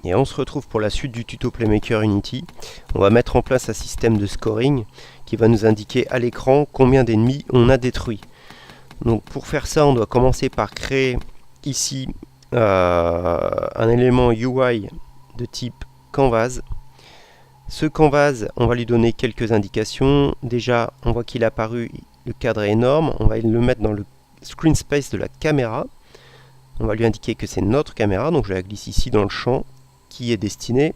Et on se retrouve pour la suite du tuto Playmaker Unity. On va mettre en place un système de scoring qui va nous indiquer à l'écran combien d'ennemis on a détruits. Donc pour faire ça, on doit commencer par créer ici un élément UI de type canvas. Ce canvas, on va lui donner quelques indications. Déjà, on voit qu'il est apparu, le cadre est énorme. On va le mettre dans le screen space de la caméra. On va lui indiquer que c'est notre caméra, donc je la glisse ici dans le champ qui est destiné.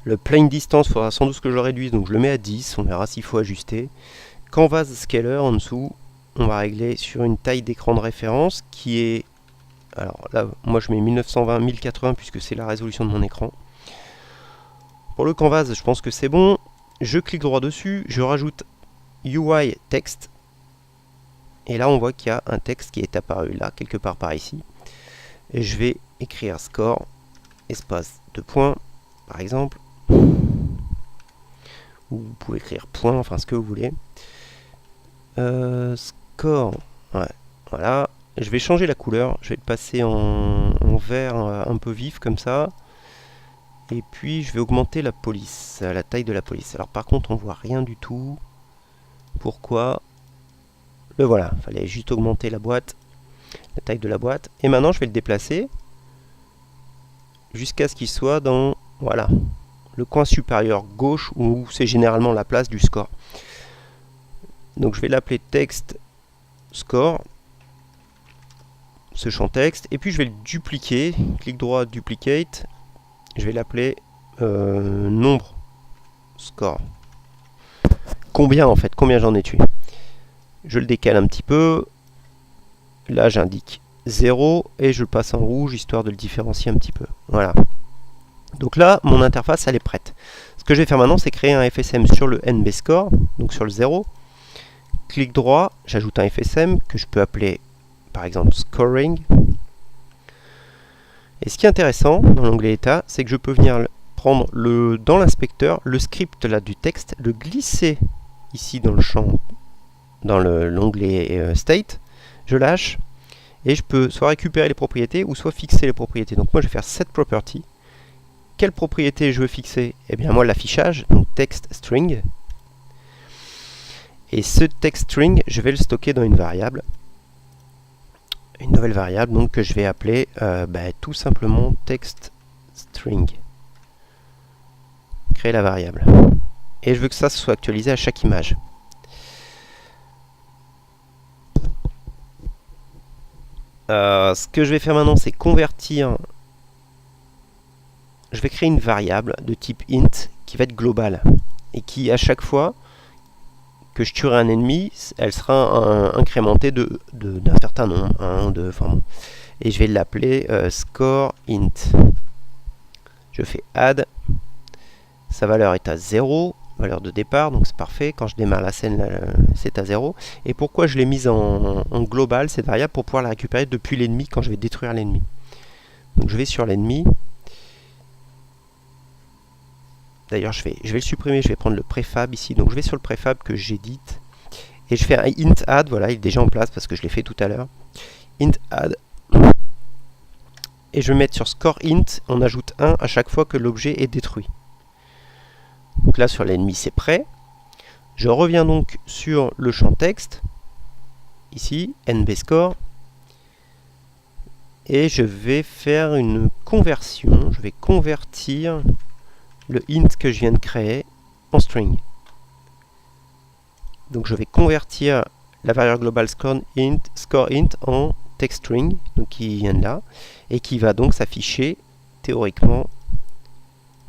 Le plane distance, il faudra sans doute que je le réduise, donc je le mets à 10, on verra s'il faut ajuster. Canvas scaler en dessous, on va régler sur une taille d'écran de référence qui est, alors là moi je mets 1920-1080 puisque c'est la résolution de mon écran. Pour le canvas, je pense que c'est bon. Je clique droit dessus, je rajoute UI text. Et là on voit qu'il y a un texte qui est apparu là, quelque part par ici. Et je vais écrire score, espace de points, par exemple. Ou vous pouvez écrire point, enfin ce que vous voulez. Score, ouais, voilà. Je vais changer la couleur, je vais le passer en vert un peu vif comme ça. Et puis je vais augmenter la police, la taille de la police. Alors par contre on voit rien du tout. Pourquoi? Le voilà, il fallait juste augmenter la boîte, la taille de la boîte. Et maintenant je vais le déplacer jusqu'à ce qu'il soit dans, voilà, le coin supérieur gauche où c'est généralement la place du score. Donc je vais l'appeler text score, ce champ texte, et puis je vais le dupliquer, clic droit, duplicate, je vais l'appeler nombre score. Combien en fait, combien j'en ai tué. Je le décale un petit peu, là j'indique 0 et je le passe en rouge histoire de le différencier un petit peu. Voilà. Donc là, mon interface elle est prête. Ce que je vais faire maintenant, c'est créer un FSM sur le NB score, donc sur le 0. Clic droit, j'ajoute un FSM que je peux appeler par exemple scoring. Et ce qui est intéressant dans l'onglet état, c'est que je peux venir prendre dans l'inspecteur le script là du texte, le glisser ici dans le champ, dans l'onglet state. Je lâche. Et je peux soit récupérer les propriétés ou soit fixer les propriétés. Donc moi je vais faire set property. Quelle propriété je veux fixer? Eh bien moi l'affichage, donc text string. Et ce text string, je vais le stocker dans une variable. Une nouvelle variable donc que je vais appeler tout simplement text string. Créer la variable. Et je veux que ça soit actualisé à chaque image. Ce que je vais faire maintenant, c'est convertir. Je vais créer une variable de type int qui va être globale et qui, à chaque fois que je tuerai un ennemi, elle sera incrémentée d'un certain nombre, 1, 2, enfin bon. Et je vais l'appeler score int. Je fais add. Sa valeur est à 0, valeur de départ, donc c'est parfait. Quand je démarre la scène, c'est à 0. Et pourquoi je l'ai mise en global, cette variable? Pour pouvoir la récupérer depuis l'ennemi quand je vais détruire l'ennemi. Donc je vais sur l'ennemi. D'ailleurs, je vais le supprimer, je vais prendre le préfab ici. Donc je vais sur le préfab que j'édite. Et je fais un int add, voilà, il est déjà en place parce que je l'ai fait tout à l'heure. Int add. Et je vais mettre sur score int, on ajoute 1 à chaque fois que l'objet est détruit. Donc là, sur l'ennemi, c'est prêt. Je reviens donc sur le champ texte. Ici, NB score. Et je vais faire une conversion. Je vais convertir le int que je viens de créer en string. Donc je vais convertir la variable globale score int en text string, donc qui vient de là, et qui va donc s'afficher théoriquement.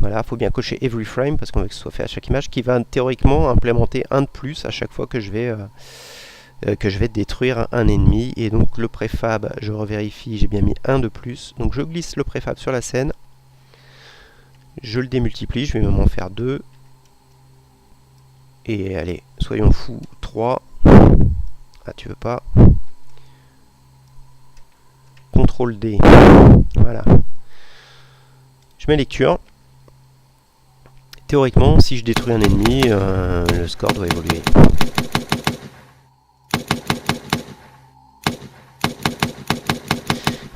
Voilà, il faut bien cocher every frame parce qu'on veut que ce soit fait à chaque image, qui va théoriquement implémenter 1 de plus à chaque fois que je vais détruire un ennemi. Et donc le préfab, je revérifie, j'ai bien mis 1 de plus. Donc je glisse le préfab sur la scène. Je le démultiplie, je vais même en faire 2. Et allez, soyons fous, 3. Ah, tu veux pas. CTRL D. Voilà. Je mets lecture. Théoriquement, si je détruis un ennemi, le score doit évoluer.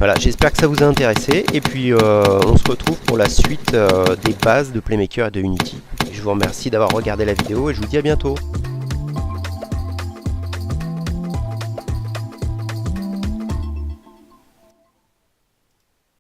Voilà, j'espère que ça vous a intéressé. Et puis on se retrouve pour la suite des bases de Playmaker et de Unity. Je vous remercie d'avoir regardé la vidéo et je vous dis à bientôt.